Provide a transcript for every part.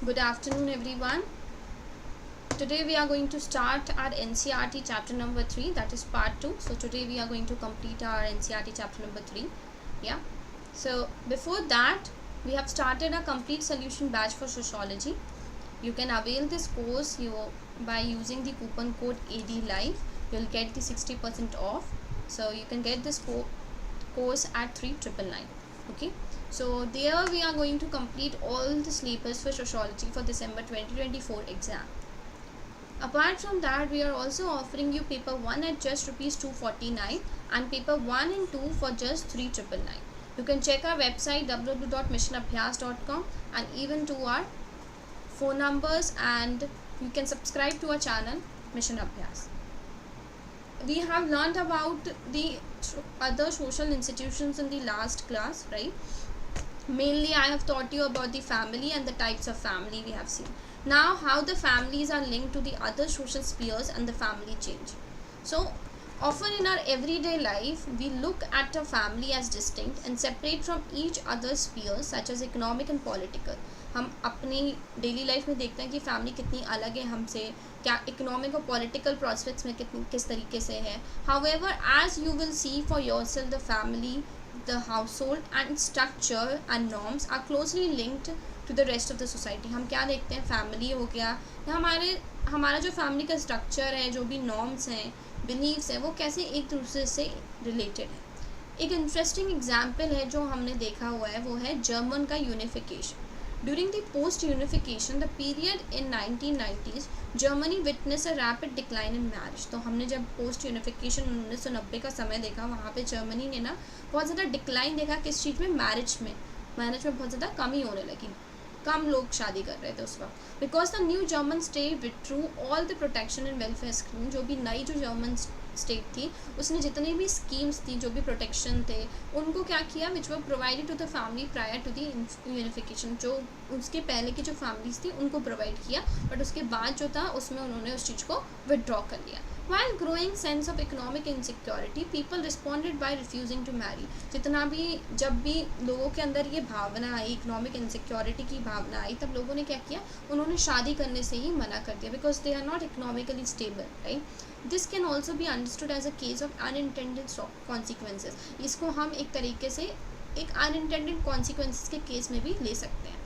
Good afternoon, everyone. Today we are going to start our NCERT chapter number 3, that is part 2. So today we are going to complete our NCERT chapter number 3. Yeah. So before that, we have started a complete solution batch for sociology. You can avail this course by using the coupon code ADLIVE. You'll get the 60% off. So you can get this course at 3999. Okay. So there we are going to complete all the syllabus for sociology for December 2024 exam. Apart from that, we are also offering you paper 1 at just ₹249 and paper 1 and 2 for just 3999. You can check our website www.missionabhyas.com and even to our phone numbers, and you can subscribe to our channel Mission Abhyas. We have learned about the other social institutions in the last class, right? Mainly I have taught you about the family and the types of family we have seen. Now how the families are linked to the other social spheres and the family change. So often in our everyday life we look at a family as distinct and separate from each other's spheres such as economic and political. हम अपनी daily life में देखते हैं कि family कितनी अलग है हमसे, क्या इकोनॉमिक और पॉलिटिकल प्रोस्पेक्ट्स में किस तरीके से है. However, as you will see for yourself, the family, the household and structure and norms are closely linked to the rest of the society. हम क्या देखते हैं, फैमिली हो गया, हमारा जो फैमिली का स्ट्रक्चर है, जो भी नॉर्म्स हैं, बिलीव्स हैं, वो कैसे एक दूसरे से रिलेटेड है. एक इंटरेस्टिंग एग्जाम्पल है जो हमने देखा हुआ है, वो है जर्मन का unification. During the post-unification, the period in 1990s, Germany witnessed a rapid decline in marriage. तो हमने जब post-unification 1990 का समय देखा, वहाँ पे जर्मनी ने ना बहुत ज़्यादा डिक्लाइन देखा. किस चीज़ में? मैरिज में बहुत ज़्यादा कमी होने लगी, कम लोग शादी कर रहे थे उस वक्त. Because the new German state withdrew all the protection and welfare scheme. जो भी नई जो जर्मन स्टेट थी, उसने जितने भी स्कीम्स थी, जो भी प्रोटेक्शन थे, उनको क्या किया, which were provided to the family prior to the unification. जो उसके पहले की जो फैमिलीज थी उनको प्रोवाइड किया, बट उसके बाद जो था उसमें उन्होंने उस चीज़ को विदड्रॉ कर लिया. While growing sense of economic insecurity, people responded by refusing to marry. जब भी लोगों के अंदर ये भावना आई, इकोनॉमिक इनसिक्योरिटी की भावना आई, तब लोगों ने क्या किया, उन्होंने शादी करने से ही मना कर दिया, because they are not economically stable, right. This can also be understood as a case of unintended consequences. इसको हम एक तरीके से एक अनइंटेंडेड कॉन्सिक्वेंसेज के केस में भी ले सकते हैं.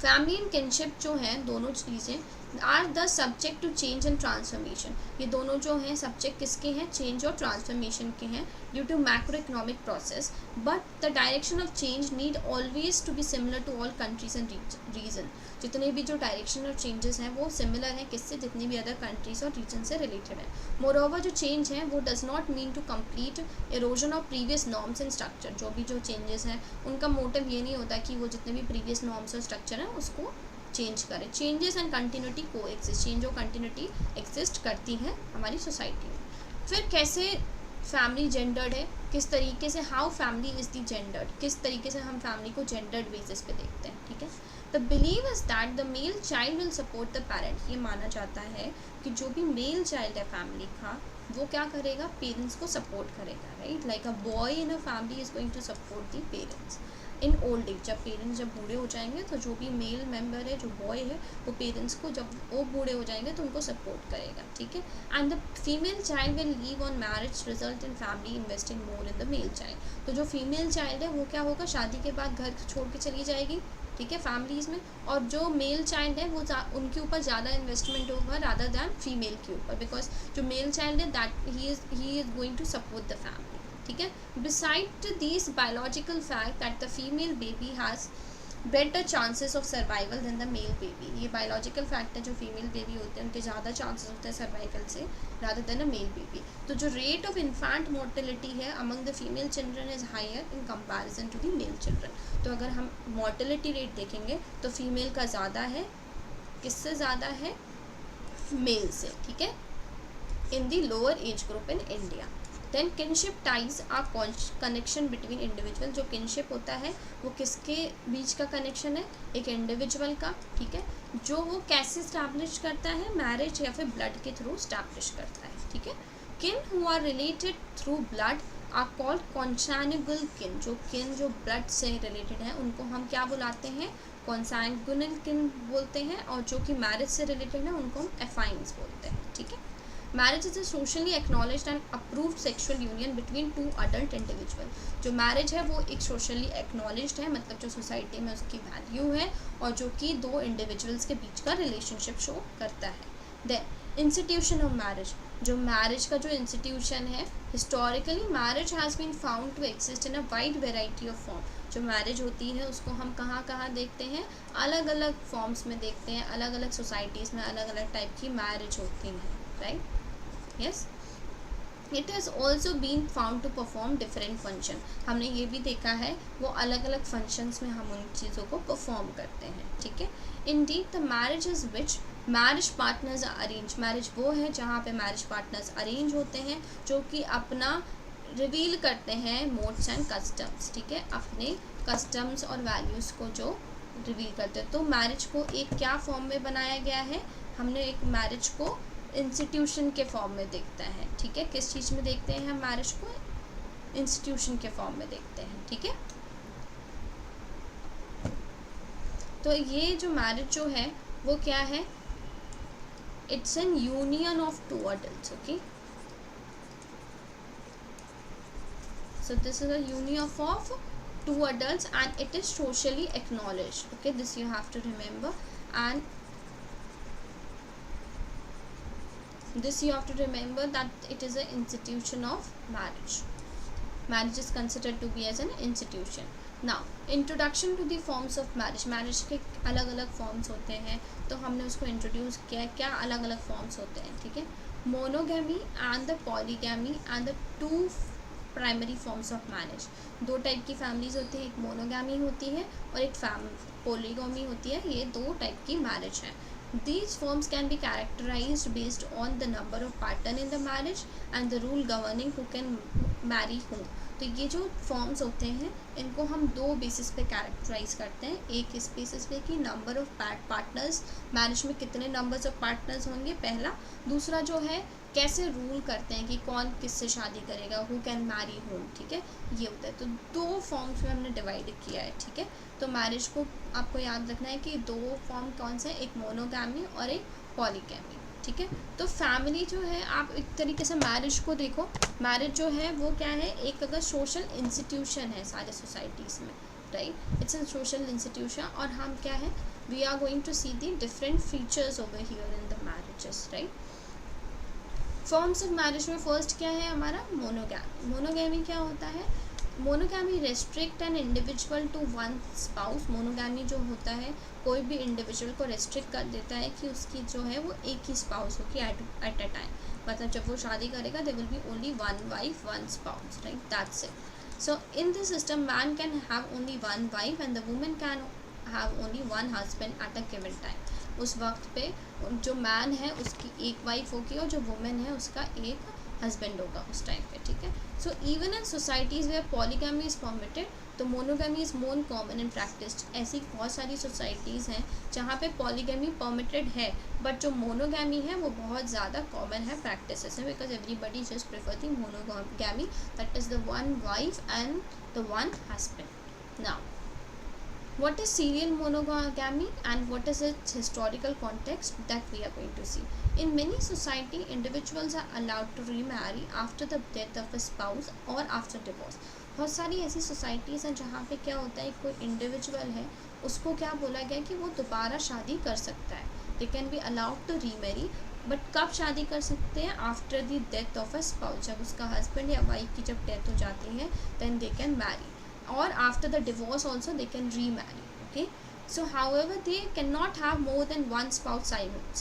फैमिली एंड किनशिप जो हैं, दोनों चीज़ें are the subject to change and transformation. ये दोनों जो हैं सब्जेक्ट किसके हैं, चेंज और ट्रांसफॉर्मेशन के हैं, due to macro economic process. But the direction of change need always to be similar to all countries and region. जितने भी जो डायरेक्शन ऑफ चेंजेस हैं वो सिमिलर हैं किससे, जितनी भी अदर कंट्रीज और रीजन से रिलेटेड है. मोरओवर जो चेंज है वो does not mean to complete erosion of previous norms and structure. जो भी जो चेंजेस हैं उनका मोटिव ये नहीं होता कि वो जितने भी प्रीवियस नॉर्म्स और स्ट्रक्चर हैं उसको चेंज करें. चेंजेस एंड कंटिन्यूटी को एग्जिस्ट, चेंज और कंटिन्यूटी एग्जिस्ट करती हैं हमारी सोसाइटी में. फिर कैसे फैमिली जेंडर्ड है, किस तरीके से, how family is the gendered, किस तरीके से हम फैमिली को जेंडर्ड बेसिस पे देखते हैं. ठीक है. The believe is that the male child will support the parent. ये माना जाता है कि जो भी मेल चाइल्ड है फैमिली का, वो क्या करेगा, पेरेंट्स को सपोर्ट करेगा, right. Like a boy in a family is going to support the parents in old age. जब पेरेंट्स जब बूढ़े हो जाएंगे तो जो भी मेल मेंबर है, जो बॉय है, वो पेरेंट्स को जब वो बूढ़े हो जाएंगे तो उनको सपोर्ट करेगा. ठीक है. And the female child will leave on marriage result in family investing more in the male child. तो जो फीमेल चाइल्ड है वो क्या होगा, शादी के बाद घर छोड़ के चली जाएगी, ठीक है, फैमिलीज़ में. और जो मेल चाइल्ड है वो उनके ऊपर ज़्यादा इन्वेस्टमेंट होगा रादर दैन फीमेल के ऊपर, बिकॉज जो मेल चाइल्ड है that he is going to support the family. ठीक है. Besides these biological fact that the female baby has better chances of survival than the male baby. ये biological fact है, जो female baby होते हैं उनके ज़्यादा चांसेस होते हैं सर्वाइवल से rather than a male baby. तो जो रेट ऑफ इन्फेंट मोर्टेलिटी है among the female children is higher in comparison to the male children. तो अगर हम मोर्टेलिटी रेट देखेंगे तो फीमेल का ज़्यादा है, किससे ज़्यादा है, मेल से. ठीक है. In the lower age group in India. Then kinship ties are connection between individual. जो किनशिप होता है वो किसके बीच का कनेक्शन है, एक इंडिविजुअल का. ठीक है. जो वो कैसे स्टैब्लिश करता है, मैरिज या फिर ब्लड के थ्रू स्टैब्लिश करता है. ठीक है. Kin who are related through blood are called consanguineal kin, जो ब्लड से रिलेटेड है उनको हम क्या बुलाते हैं, कॉन्सैन्गुइनल किन बोलते हैं, और जो कि मैरिज से रिलेटेड है उनको हम एफाइन्स बोलते हैं, ठीक है। Marriage is a socially acknowledged and approved sexual union between two adult individual. जो मैरिज है वो एक सोशली एक्नॉलेज्ड है, मतलब जो सोसाइटी में उसकी वैल्यू है और जो कि दो इंडिविजुअल्स के बीच का रिलेशनशिप शो करता है। देन इंस्टीट्यूशन ऑफ मैरिज, जो मैरिज का जो इंस्टीट्यूशन है, historically marriage has been found to exist in a wide variety of form. जो मैरिज होती है उसको हम कहाँ कहाँ देखते हैं, अलग अलग फॉर्म्स में देखते हैं, अलग अलग सोसाइटीज़ में अलग अलग टाइप की मैरिज होती हैं, right. Yes, it has also been found to perform different function। हमने ये भी देखा है वो अलग अलग functions में हम उन चीज़ों को perform करते हैं, ठीक है। Indeed, the marriage is which marriage partners are arranged। Marriage वो है जहाँ पे मैरिज पार्टनर्स अरेंज होते हैं, जो कि अपना रिवील करते हैं मोड्स एंड कस्टम्स, ठीक है, अपने कस्टम्स और वैल्यूज़ को जो रिवील करते हैं। तो मैरिज को एक क्या फॉर्म में बनाया गया है, हमने एक मैरिज को इंस्टीट्यूशन के फॉर्म में देखते हैं, ठीक है। किस चीज़ में देखते हैं हम मैरिज को, इंस्टीट्यूशन के फॉर्म में देखते हैं, ठीक है। तो ये जो मैरिज जो है वो क्या है, it's an union of two adults, okay. So this is a union of two adults and it is socially acknowledged, okay, this you have to remember. And this you have to remember that it is an institution of marriage. Marriage is considered to be as an institution. Now introduction to the forms of marriage। Marriage के अलग अलग forms होते हैं, तो हमने उसको introduce किया, क्या अलग अलग फॉर्म्स होते हैं, ठीक है। Monogamy and the polygamy and the two primary forms of marriage. दो टाइप की फैमिलीज होती है, एक मोनोगैमी होती है और एक पॉलीगैमी होती है, ये दो टाइप की मैरिज है। These forms can be characterized based on the number of partners in the marriage and the rule governing who can marry whom। तो ये जो फॉर्म्स होते हैं इनको हम दो बेसिस पे कैरेक्टराइज करते हैं। एक इस बेसिस पे कि नंबर ऑफ पार्टनर्स, मैरिज में कितने नंबर्स ऑफ पार्टनर्स होंगे, पहला। दूसरा जो है कैसे रूल करते हैं कि कौन किससे शादी करेगा, हु कैन मैरी होम, ठीक है, ये होता है। तो दो फॉर्म्स में हमने डिवाइड किया है, ठीक है। तो मैरिज को आपको याद रखना है कि दो फॉर्म कौन से, एक मोनोगैमी और एक पॉलीगैमी, ठीक है। तो फैमिली जो है, आप एक तरीके से मैरिज को देखो, मैरिज जो है वो क्या है, एक अगर सोशल इंस्टीट्यूशन है सारे सोसाइटीज़ में, right, it's a social institution. और हम क्या है, we are going to see the different features over here in the marriages, right. Forms of marriage में फर्स्ट क्या है हमारा, मोनोगैमी। मोनोगैमी क्या होता है, monogamy restrict an individual to one spouse. Monogamy जो होता है कोई भी इंडिविजुअल को रेस्ट्रिक्ट कर देता है कि उसकी जो है वो एक ही स्पाउस होगी एट अ टाइम, मतलब जब वो शादी करेगा there will be only one wife one spouse, right, that's it. So in this system man can have only one wife and the women can have only one husband at a given time. उस वक्त पे जो man है उसकी एक wife होगी और जो वुमेन है उसका एक हस्बैंड होगा उस टाइम पे, ठीक है। So even in societies where polygamy is permitted, तो monogamy is more common in practice. ऐसी बहुत सारी सोसाइटीज़ हैं जहाँ पे पॉलीगैमी परमिटेड है, बट जो मोनोगैमी है वो बहुत ज़्यादा कॉमन है प्रैक्टिसेस में, because everybody just prefer the monogamy, that is the one wife and the one husband. Now what is serial monogamy and what is its historical context, that we are going to see. In many society, individuals are allowed to remarry after the death of a spouse or after divorce। बहुत सारी ऐसी societies हैं जहाँ पे क्या होता है, कोई इंडिविजुअल है उसको क्या बोला गया कि वो दोबारा शादी कर सकता है, they can be allowed to remarry, but कब शादी कर सकते हैं, after the death of a spouse, जब उसका हस्बैंड या वाइफ की जब डेथ हो जाती है then they can marry, or after the divorce also they can remarry, okay। So however they cannot have more than one spouse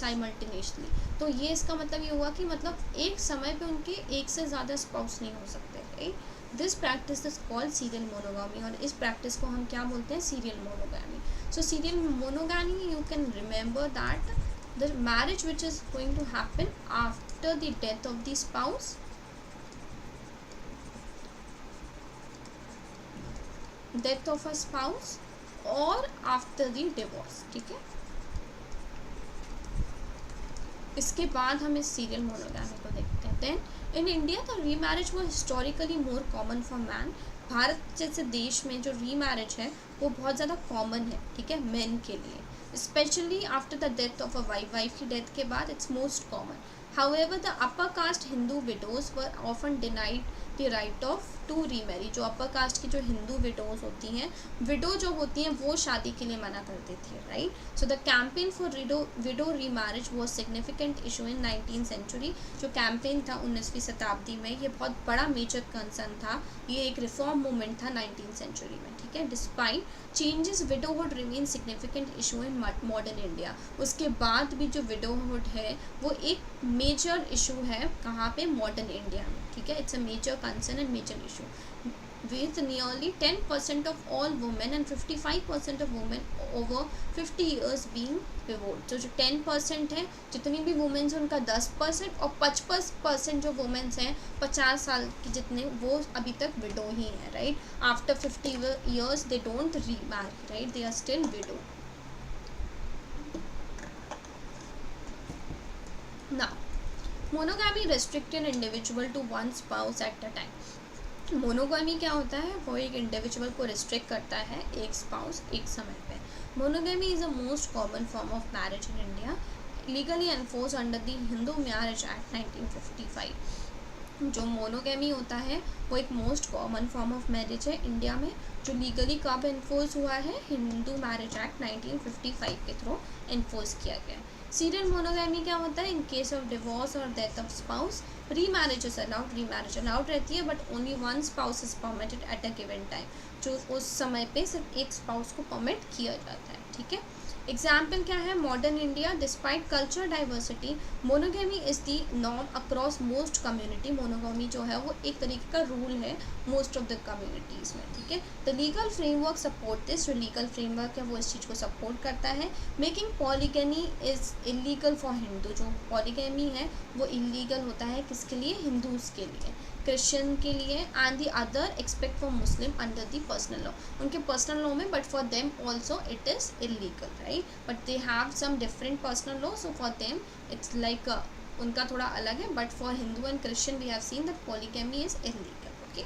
simultaneously। तो ये इसका मतलब ये हुआ कि मतलब एक समय पे उनके एक से ज़्यादा स्पाउस नहीं हो सकते, right. This practice is called serial monogamy, और इस प्रैक्टिस को हम क्या बोलते हैं, serial monogamy. So serial monogamy you can remember that the marriage which is going to happen after the death of the spouse, death of a spouse और after the divorce, ठीक है। इसके बाद हम इस सीरियल मोनोगैमी को देखते हैं। Then in India the remarriage वो historically more common for man. Bharat जैसे देश में जो रीमैरिज है वो बहुत ज़्यादा कॉमन है, ठीक है, मेन के लिए, specially after the death of a wife की डेथ के बाद it's most common. However, the upper caste Hindu widows were often denied the right of to remarry। जो अपर कास्ट की जो हिंदू विडोज होती हैं, विडो जो होती हैं वो शादी के लिए मना कर देती है, right. So the campaign for widow remarriage was significant issue in 19th century. जो कैंपेन था 19वीं शताब्दी में, ये बहुत बड़ा मेजर कंसर्न था, ये एक रिफॉर्म मूवमेंट था 19th सेंचुरी में, ठीक है। Despite changes widowhood remain significant issue in modern India. उसके बाद भी जो विडोहुड है वो एक मेजर इशू है कहाँ पे, मॉडर्न इंडिया में, ठीक है। It's a major concern and major issue with nearly 10% of all women and 55% of women over 50 years being widowed। तो जो 10% है, जितनी भी वुमेन्स हैं उनका 10% और 55% जो वुमेन्स हैं 50 साल की जितने, वो अभी तक विडो ही हैं, right. After 50 years they don't remarry, right, they are still widow। Now, monogamy restricted individual to one spouse at a time। मोनोगामी क्या होता है, वो एक इंडिविजुअल को रिस्ट्रिक्ट करता है एक स्पाउस एक समय पे। Monogamy is a most common form of marriage in India, legally enforce under the Hindu marriage act 1955। जो मोनोगामी होता है वो एक most common form of marriage है इंडिया में, जो लीगली कब एनफोर्स हुआ है, हिंदू मैरिज एक्ट 1955 के थ्रू एनफोर्स किया गया है। सीरियल मोनोगामी क्या होता है, इन केस ऑफ डिवोर्स और death of spouse remarriage is allowed, remarriage allowed रहती है, but only one spouse is permitted eight a given time. जो उस समय पे सिर्फ एक स्पाउस को परमिट किया जाता है, ठीक है। एग्जाम्पल क्या है, modern India despite culture diversity monogamy is the norm across most community. Monogamy जो है वो एक तरीके का रूल है मोस्ट ऑफ द कम्युनिटीज़ में, ठीक है। The legal framework support this, जो लीगल फ्रेमवर्क है वो इस चीज़ को सपोर्ट करता है। Making polygamy is illegal for Hindu, जो पॉलीगमी है वो इलीगल होता है किसके लिए, हिंदूज़ के लिए, क्रिश्चियन के लिए, and the other expect for Muslim under the personal law, उनके पर्सनल लॉ में, but for them also it is illegal, right, but they have some different personal law, so for them it's like उनका थोड़ा अलग है, but for Hindu and Christian we have seen that polygamy is illegal, okay.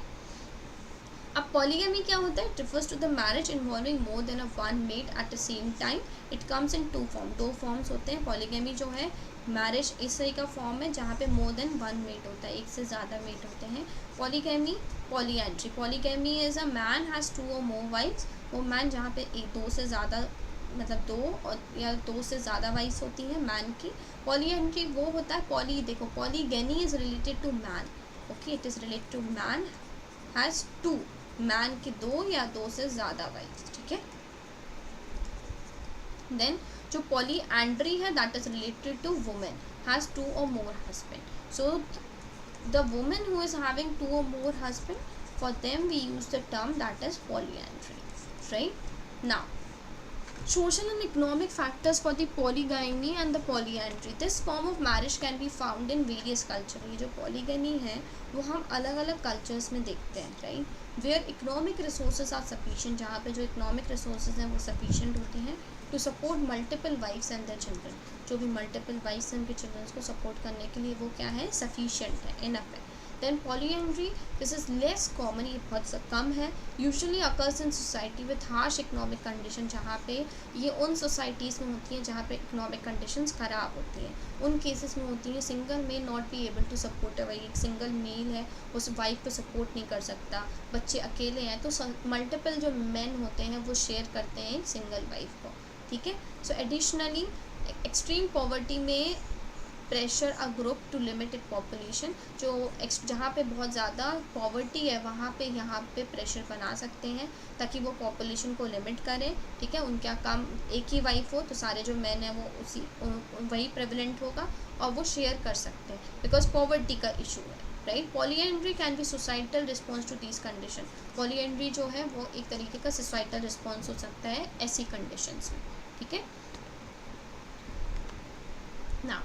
अब polygamy क्या होता है, it refers to the marriage involving more than a one made at the same time. It comes in two form, दो forms होते हैं। Polygamy जो है marriage इस तरह का फॉर्म है जहाँ पे मोर देन वन मेट होता है, एक से ज़्यादा मेट होते हैं। Polygamy, polyandry, polygamy is a man has two और मोर वाइफ्स, वो मैन जहाँ पे एक दो से ज़्यादा, मतलब दो और या दो से ज़्यादा वाइफ्स होती हैं मैन की। पॉलीएंड्री वो होता है, पॉली देखो, polygyny is related to man, okay, it is related to man has two, man की दो या दो से ज़्यादा वाइफ्स, ठीक है। देन जो पॉलीएंड्री है that is related to women has two और more husband. So the women who is having two और more husband, for them we use the term that is polyandry, right. Now social and economic factors for the polygamy and the polyandry, this form of marriage can be found in various cultures। ये जो polygamy है वो हम अलग अलग cultures में देखते हैं, right. Where economic resources are sufficient, जहाँ पे जो इकोनॉमिक रिसोर्सेज हैं वो सफिशिएंट होती हैं to support multiple wives and their children, जो भी मल्टीपल वाइफ्स हैं उनके चिल्ड्रंस को सपोर्ट करने के लिए वो क्या है, सफिशिएंट है, इनफ है। Then polyandry, this is less common, ये बहुत कम है। Usually occurs in society with harsh economic condition, जहाँ पे ये उन सोसाइटीज़ में होती हैं जहाँ पे इकोनॉमिक कंडीशंस ख़राब होती हैं, उन केसेस में होती हैं। Single male not be able to support a wife, एक सिंगल मेल है उस वाइफ को सपोर्ट नहीं कर सकता, बच्चे अकेले हैं, तो मल्टीपल जो मेन होते हैं वो शेयर करते हैं एक सिंगल वाइफ को, ठीक है। सो एडिशनली एक्सट्रीम पॉवर्टी में pressure a group to limited population, जो जहाँ पे बहुत ज़्यादा पॉवर्टी है वहाँ पे यहाँ पे प्रेशर बना सकते हैं ताकि वो पॉपुलेशन को लिमिट करें, ठीक है। उनका काम एक ही वाइफ हो तो सारे जो मैन है वो उसी वही प्रेवलेंट होगा और वो शेयर कर सकते हैं, बिकॉज पॉवर्टी का इशू है, right. Polyandry can be societal response to this condition, polyandry जो है वो एक तरीके का सोसाइटल रिस्पॉन्स हो सकता है ऐसी कंडीशंस में, ठीक है। ना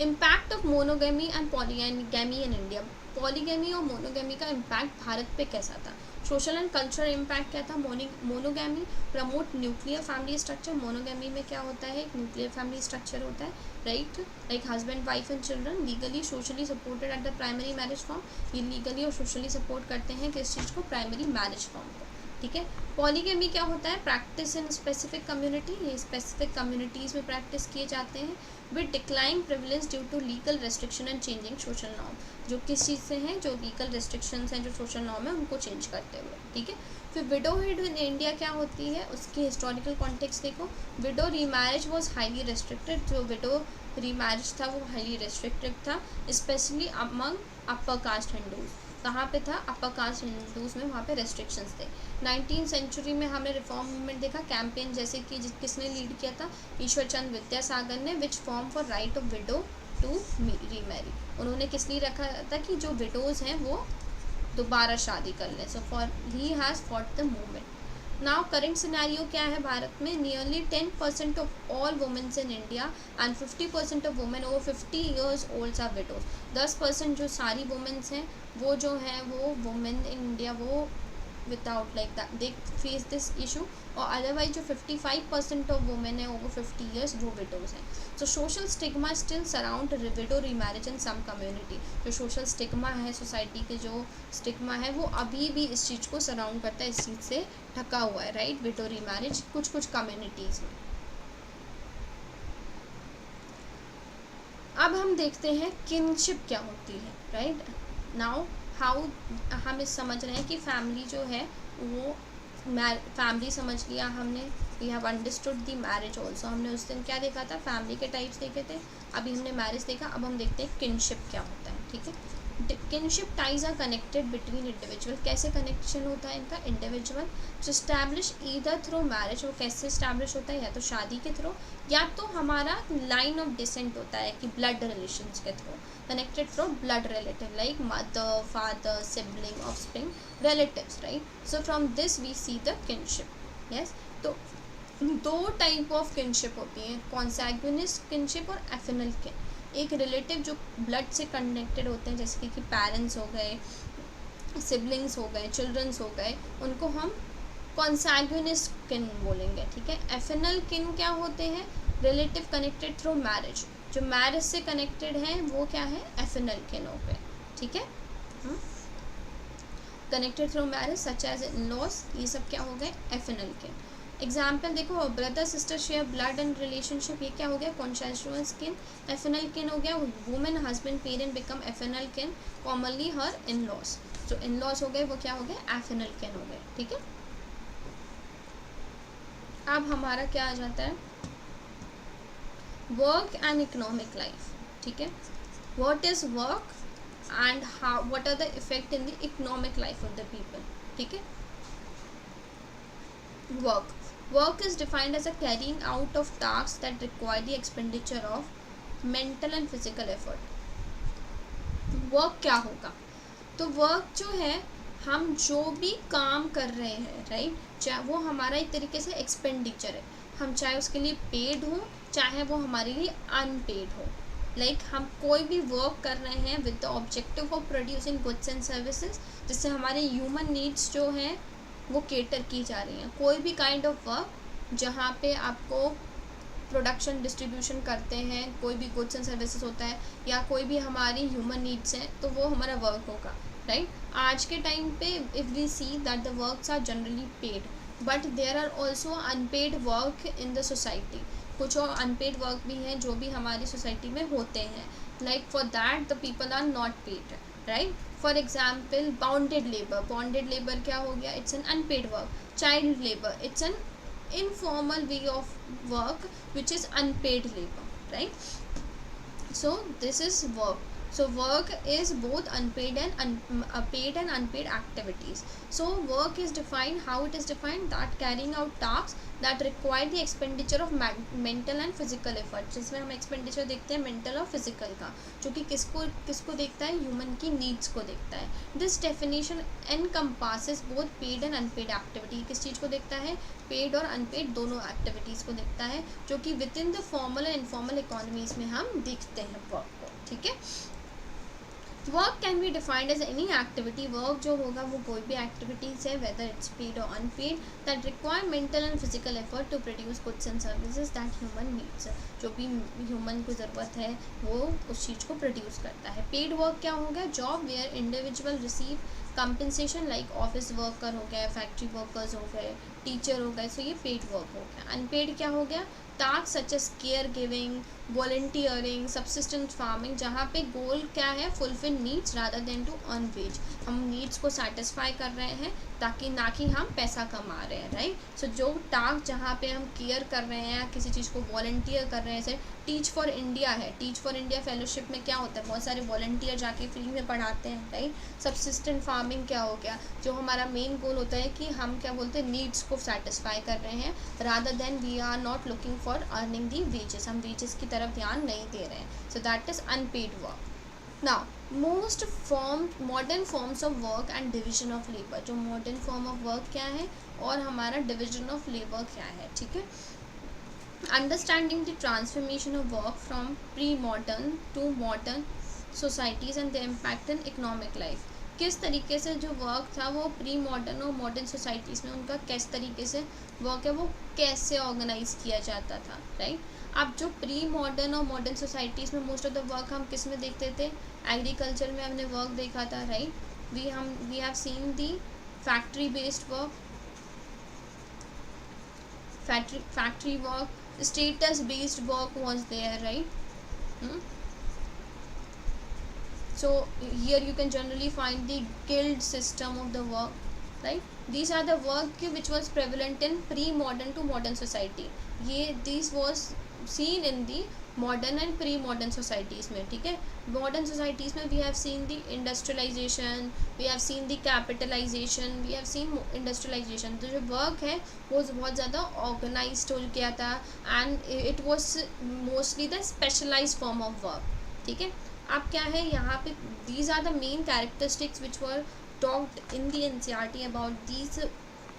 impact of monogamy and polygamy in India, polygamy और मोनोगमी का इम्पैक्ट भारत पे कैसा था। सोशल एंड कल्चरल इम्पैक्ट क्या था, monogamy promote nuclear family structure. Monogamy में क्या होता है, एक न्यूक्लियर फैमिली स्ट्रक्चर होता है, right, like husband wife and children, legally socially supported at the primary marriage form. ये लीगली और सोशली सपोर्ट करते हैं किस चीज़ को, प्राइमरी मैरिज फॉर्म को, ठीक है। पॉलीगैमी क्या होता है, प्रैक्टिस इन स्पेसिफिक कम्युनिटी, ये स्पेसिफिक कम्युनिटीज़ में प्रैक्टिस किए जाते हैं with decline privilege due to legal restriction and changing social norm. जो किस चीज़ से हैं, जो लीगल रेस्ट्रिक्शंस हैं, जो सोशल नॉर्म है उनको चेंज करते हुए, ठीक है। फिर विडोहुड इन इंडिया क्या होती है, उसकी हिस्टोरिकल कॉन्टेक्स्ट देखो। Window remarriage was highly restricted, जो विडो रीमैरिज था वो हाईली रेस्ट्रिक्टेड था, specially among upper caste Hindus. कहाँ पे था, अपर कास्ट हिंदूज में, वहाँ पे रेस्ट्रिक्शंस थे। 19वीं सेंचुरी में हमने रिफॉर्म मूवमेंट देखा, कैंपेन जैसे कि किसने लीड किया था, ईश्वर चंद्र विद्यासागर ने, which form for right of widow to remarry. उन्होंने किस लिए रखा था कि जो विडोज़ हैं वो दोबारा शादी कर लें, so for he has fought the movement. Now current scenario क्या है भारत में, nearly 10% of all womens in India and 50% of women over 50 years old are widows. 10% जो सारी वुमेन्स हैं वो जो है वो वुमेन इन इंडिया वो without like that they face this issue, और अदरवाइज जो 55% ऑफ वुमेन है ओवर 50 ईयर्स वो विडोज हैं। So social stigma still surround widow remarriage in some community. जो सोशल स्टिग्मा है, सोसाइटी के जो स्टिग्मा है वो अभी भी इस चीज़ को सराउंड करता है, इस चीज़ से ढका हुआ है, राइट, विडो रीमैरिज कुछ कम्युनिटीज़ में। अब हम देखते हैं किनशिप क्या होती है, राइट। नाउ हाउ हम इस समझ रहे हैं कि फैमिली जो है वो फैमिली समझ लिया हमने, we have understood the marriage also. हमने उस दिन क्या देखा था, फैमिली के टाइप्स देखे थे, अभी हमने मैरिज देखा। अब हम देखते हैं किनशिप क्या होता है, ठीक है। Kinship ties are connected between individual. कैसे कनेक्शन होता है इनका, इंडिविजुअल जो स्टैब्लिश ईदर थ्रू मैरिज, वो कैसे स्टैब्लिश होता है, या तो शादी के थ्रू, या तो हमारा लाइन ऑफ डिसेंट होता है कि ब्लड रिलेशंस के through, connected through blood relative like mother, father, sibling, offspring, relatives, right. So from this we see the kinship, yes. तो दो टाइप ऑफ किनशिप होती हैं, कॉन्सैग्विनिस किनशिप और एफिनल किन। एक रिलेटिव जो ब्लड से कनेक्टेड होते हैं, जैसे कि पेरेंट्स हो गए, सिबलिंग्स हो गए, चिल्ड्रंस हो गए, उनको हम कॉन्सैग्विनिस किन बोलेंगे, ठीक है। एफिनल किन क्या होते हैं, रिलेटिव कनेक्टेड थ्रू मैरिज, जो मैरिज से कनेक्टेड हैं वो क्या है, एफिनल किन हो गए, ठीक है। Connected through marriage such as in laws, ये सब क्या हो गए, एफिनल किन। एग्जाम्पल देखो, brother sister share blood and relationship, ये क्या हो गया, कॉन्सेंशुअल किन, एफिनल किन हो गया। वुमेन हस्बैंड पेरेंट बिकम एफिनल किन, कॉमनली हर इन लॉस, जो इन लॉस हो गए वो क्या हो गए, एफिनल किन हो गए, ठीक है। अब हमारा क्या आ जाता है, वर्क एंड इकोनॉमिक लाइफ, ठीक है। What is work and how, what are the effect in the economic life of the people, ठीक है। Work is defined as a carrying out of tasks that require the expenditure of mental and physical effort. Work क्या होगा, तो work जो है हम जो भी काम कर रहे हैं, राइट, चाहे वो हमारा एक तरीके से एक्सपेंडिचर है, हम चाहे उसके लिए पेड हो चाहे वो हमारे लिए अनपेड हो, लाइक हम कोई भी वर्क कर रहे हैं with the objective of producing goods and services, जिससे हमारे ह्यूमन नीड्स जो हैं वो केटर की जा रही हैं। कोई भी काइंड ऑफ वर्क जहाँ पे आपको प्रोडक्शन डिस्ट्रीब्यूशन करते हैं, कोई भी गुड्स एंड सर्विसेज होता है, या कोई भी हमारी ह्यूमन नीड्स हैं, तो वो हमारा वर्क होगा, राइट। आज के टाइम पे if we see that the works are generally paid, but there are also unpaid work in the society. कुछ और अनपेड वर्क भी हैं जो भी हमारी सोसाइटी में होते हैं, like for that the people are not paid, right. For example bounded labour, bounded labour क्या हो गया, it's an unpaid work. Child labour, it's an informal way of work which is unpaid labor, right? So this is work. So work is both unpaid and paid and unpaid activities. So work is defined, how it is defined, that carrying out tasks that require the expenditure of mental and physical effort. जिसमें हम expenditure देखते हैं mental और physical का, जो कि किसको देखता है, human की needs को देखता है। This definition encompasses both paid and unpaid activity. किस चीज़ को देखता है, paid और unpaid दोनों activities को देखता है, जो कि within the formal and informal economies में हम देखते हैं work को, ठीक है। Work can be defined as any activity, work जो होगा वो कोई भी एक्टिविटीज़ है, वेदर इट्स पेड और unpaid, that require mental and physical effort to produce goods and services that human needs, जो भी ह्यूमन को ज़रूरत है वो उस चीज़ को प्रोड्यूस करता है। पेड वर्क क्या हो गया, job where individual receive compensation, like office worker हो गया, फैक्ट्री वर्कर्स हो गए, टीचर हो गए, सो ये पेड वर्क हो गया। अनपेड क्या हो गया, task such as care giving, volunteering, subsistence farming, जहाँ पे गोल क्या है, fulfil needs rather than to earn wage, हम नीड्स को सेटिस्फाई कर रहे हैं ताकि ना कि हम पैसा कमा रहे हैं, राइट। सो जो टास्क जहाँ पे हम केयर कर रहे हैं, किसी चीज़ को वॉलंटियर कर रहे हैं, जैसे टीच फॉर इंडिया है, टीच फॉर इंडिया फेलोशिप में क्या होता है, बहुत सारे वॉलंटियर जाके फ्री में पढ़ाते हैं, राइट। सब्सिस्टेंट फार्मिंग क्या हो गया, जो हमारा मेन गोल होता है कि हम क्या बोलते हैं, नीड्स को सेटिस्फाई कर रहे हैं rather than we are not looking for earning the wages, हम वेजेस की तरफ ध्यान नहीं दे रहे हैं, so that is unpaid work. Now most modern forms of work and division of labour, जो मॉडर्न फॉर्म ऑफ वर्क क्या है और हमारा डिविजन ऑफ लेबर क्या है, ठीक है। Understanding the transformation of work from pre modern to modern societies and the impact in economic life, किस तरीके से जो वर्क था वो प्री मॉडर्न और मॉडर्न सोसाइटीज़ में उनका किस तरीके से वर्क है वो कैसे ऑर्गेनाइज किया जाता था, राइट। अब जो प्री मॉडर्न और मॉडर्न सोसाइटीज़ में मोस्ट ऑफ द वर्क हम किस में देखते थे, एग्रीकल्चर में हमने वर्क देखा था, right. We have seen the factory based work, factory work, status based work was there, right. So here you can generally find the guild system of the work, right. These are the work which was prevalent in pre-modern to modern society, this was seen in the modern and pre modern societies में, ठीक है। Modern societies में we have seen the industrialisation, we have seen the capitalisation, we have seen industrialisation, तो जो work है वो बहुत ज़्यादा ऑर्गेनाइज्ड हो गया था and it was mostly the specialised form of work, ठीक है। अब क्या है यहाँ पे, these are the main characteristics which were talked in the NCERT about these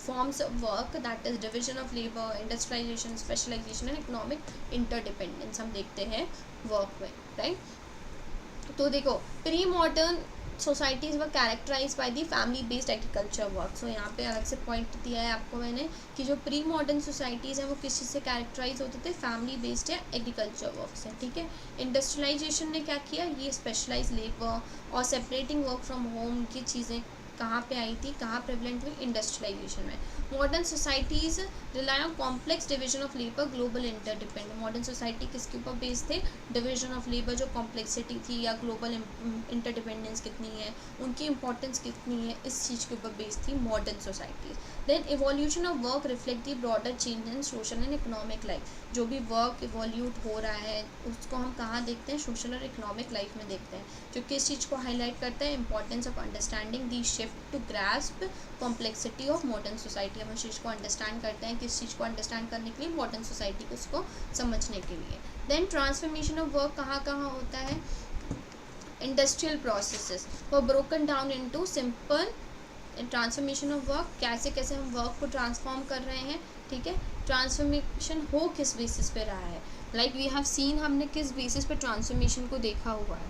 forms of work, that is division of labor, industrialization, specialization and economic interdependence हम देखते हैं वर्क में, राइट। तो देखो pre modern societies were characterize by the family based agriculture work, so यहाँ पे अलग से पॉइंट दिया है आपको मैंने कि जो प्री मॉडर्न सोसाइटीज़ हैं वो किस चीज़ से कैरेक्टराइज होते थे, फैमिली बेस्ड या एग्रीकल्चर वर्क से, ठीक है। इंडस्ट्रियलाइजेशन ने क्या किया, ये स्पेशलाइज लेबर और सेपरेटिंग वर्क फ्रॉम होम की चीज़ें कहाँ पे आई थी, कहाँ प्रेवलेंट हुई, इंडस्ट्रियलाइजेशन में। Modern societies rely on complex division of labour, global interdependent, modern society किसके ऊपर बेस्ड थे, डिवीजन ऑफ लेबर, जो कॉम्प्लेक्सिटी थी या ग्लोबल इंटरडिपेंडेंस कितनी है, उनकी इंपॉर्टेंस कितनी है, इस चीज़ के ऊपर बेस्ड थी modern societies. Then evolution of work reflect the broader change in social and economic life, जो भी वर्क इवोल्यूट हो रहा है उसको हम कहाँ देखते हैं, सोशल और इकोनॉमिक लाइफ में देखते हैं, जो किस चीज़ को हाईलाइट करता है, importance of understanding the shift to grasp complexity of modern society, हम उस चीज़ को अंडरस्टैंड करते हैं, किस चीज़ को अंडरस्टैंड करने के लिए, मॉडर्न सोसाइटी को उसको समझने के लिए। देन ट्रांसफॉर्मेशन ऑफ वर्क कहाँ कहाँ होता है, इंडस्ट्रियल प्रोसेसेस वो broken down into simple, transformation of work कैसे कैसे हम वर्क को ट्रांसफॉर्म कर रहे हैं, ठीक है। ट्रांसफॉर्मेशन हो किस बेसिस पे रहा है, लाइक वी हैव सीन, हमने किस बेसिस पे ट्रांसफॉर्मेशन को देखा हुआ है।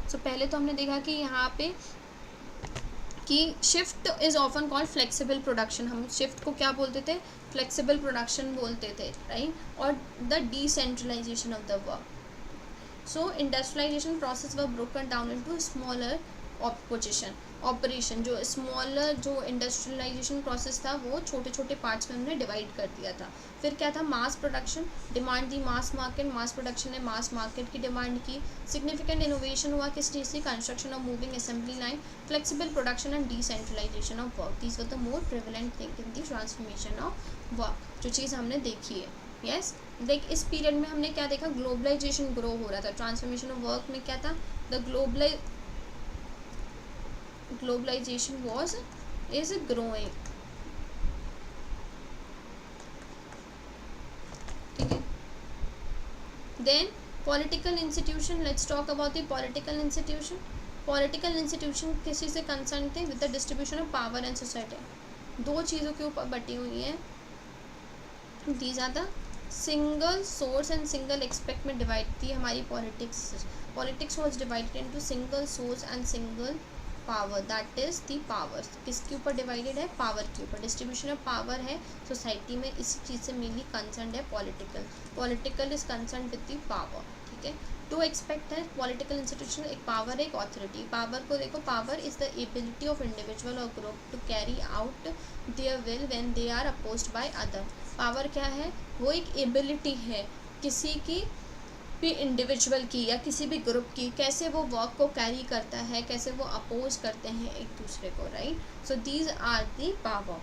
सो पहले तो हमने देखा कि यहाँ पे कि shift is often called flexible production, हम शिफ्ट को क्या बोलते थे, फ्लेक्सिबल प्रोडक्शन बोलते थे, राइट। और the decentralisation of the work, so industrialisation process were broken down into smaller operation, जो स्मॉलर जो इंडस्ट्रियलाइजेशन प्रोसेस था वो छोटे छोटे पार्ट्स में हमने डिवाइड कर दिया था। फिर क्या था, mass production, demand the mass market, mass production ने मास मार्केट की डिमांड की। सिग्निफिकेंट इनोवेशन हुआ किस चीज़ से, construction of moving assembly line, flexible production and decentralisation of work, these were the more prevalent thing in the transformation of work, जो चीज़ हमने देखी है। यस, देख इस पीरियड में हमने क्या देखा, ग्लोबलाइजेशन ग्रो हो रहा था। ट्रांसफॉर्मेशन ऑफ वर्क में क्या था, द globalization is growing, ठीक है। then political institution, let's talk about the political institution. political institution किसी से कंसर्न थे, with the distribution of power and society, दो चीज़ों के ऊपर बटी हुई है, these are the single source and single expect में डिवाइड थी हमारी politics. Politics was divided into single source and single power, that is the powers. किसके ऊपर डिवाइडेड है? पावर के ऊपर. डिस्ट्रीब्यूशन ऑफ पावर है सोसाइटी में, इसी चीज़ से मेनली कंसर्न है political. Political is concern with the power. ठीक है. टू एक्सपेक्ट है पॉलिटिकल इंस्टीट्यूशन, एक पावर है एक ऑथोरिटी. पावर को देखो, power is the ability of individual और group to carry out their will when they are opposed by other. Power क्या है? वो एक एबिलिटी है किसी की भी इंडिविजुअल की या किसी भी ग्रुप की, कैसे वो वर्क को कैरी करता है, कैसे वो अपोज करते हैं एक दूसरे को. Right. So these are the power.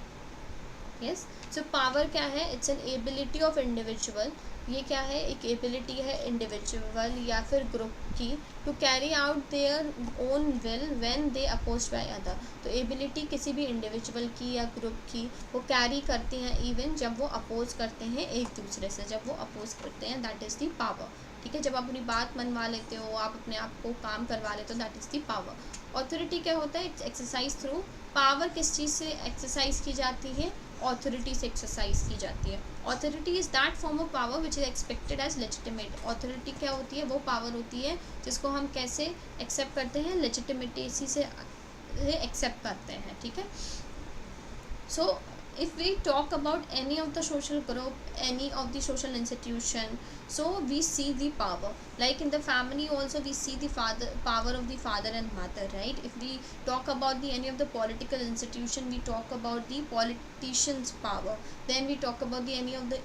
Yes. So power क्या है? It's an ability of individual. ये क्या है? एक एबिलिटी है इंडिविजुअल या फिर ग्रुप की to carry out their own will when they opposed by other. तो एबिलिटी किसी भी इंडिविजुअल की या ग्रुप की वो कैरी करती हैं इवन जब वो अपोज करते हैं एक दूसरे से. जब वो अपोज करते हैं दैट इज़ दी पावर. ठीक है. जब आप अपनी बात मनवा लेते हो, आप अपने आप को काम करवा लेते हो, that is the power. Authority क्या होता है? It's exercise through. पावर किस चीज़ से एक्सरसाइज की जाती है? ऑथोरिटी से एक्सरसाइज की जाती है. Authority is that form of power which is expected as legitimate. Authority क्या होती है? वो पावर होती है जिसको हम कैसे एक्सेप्ट करते हैं? लेजिटिमेसी से एक्सेप्ट करते हैं. ठीक है. सो if we talk about any of the social group, any of the social institution, so we see the power. Like in the family also we see the power of the father and mother. Right. If we talk about the any of the political institution, we talk about the politicians power. Then we talk about the any of the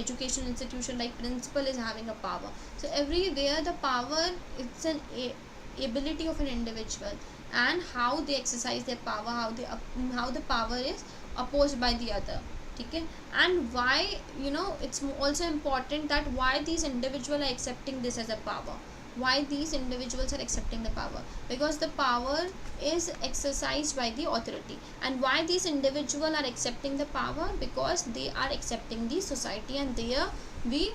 education institution, like principal is having a power. So everywhere the power, it's an ability of an individual and how they exercise their power, how the power is opposed by the other. ठीक है. and why, it's also important that why these individuals are accepting this as a power. Why these individuals are accepting the power? Because the power is exercised by the authority. And why these individuals are accepting the power? Because they are accepting the society, and there we